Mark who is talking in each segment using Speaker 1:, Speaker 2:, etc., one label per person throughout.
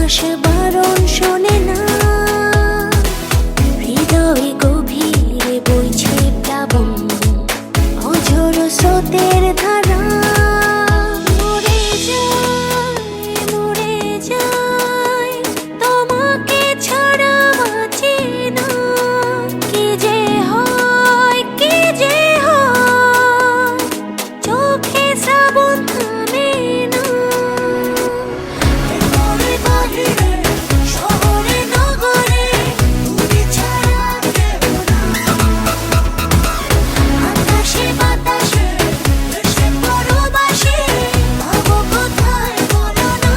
Speaker 1: বাতাস বারণ শোনে না, হৃদয়ে গভীরে বইছে প্লাবন, অঝোর স্রোতের ধারা। মরে যায়, মরে যায়, তোমাকে ছাড়া বাঁচি না। কি যে হয়, কি যে হয়, চোখে শ্রাবণ থামে না। ভেতরে বাহিরে, শহরে নগরে, তুমি ছাড়া কেউ না। আকাশে বাতাসে ভেসে পরবাসে, ভাবো কোথায় বলো না।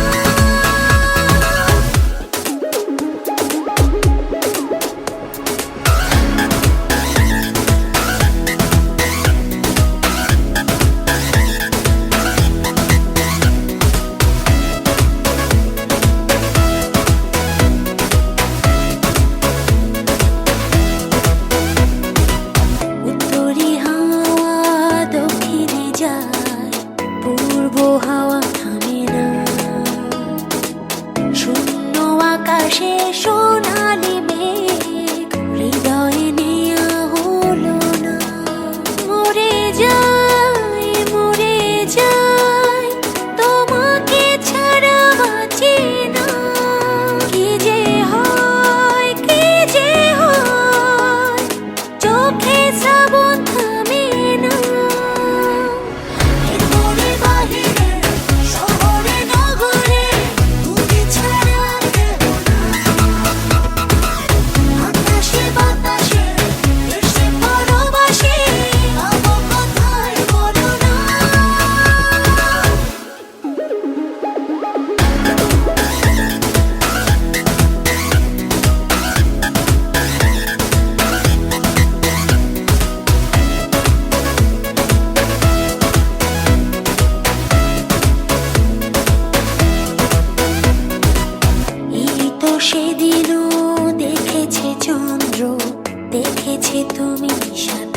Speaker 1: উত্তরি হাওয়া দক্ষিণে যায়, পূর্ব হাওয়া থামে না। শূন্য আকাশে সোনালি মেঘ, হৃদয়ে নেয়া হলো না। মরে যায়, মরে যায়, তোমাকে ছাড়া বাঁচি না। কি যে হয়, কি যে হয়, চোখে শ্রাবণ থামে না। ভেতরে বাহিরে, শহরে নগরে, তুমি ছাড়া কেউ না। আকাশে বাতাসে ভেসে পরবাসে, ভাবো কোথায় বলো না। এই তো সেদিনও দেখেছে চন্দ্র, দেখেছে তুমি নিশান।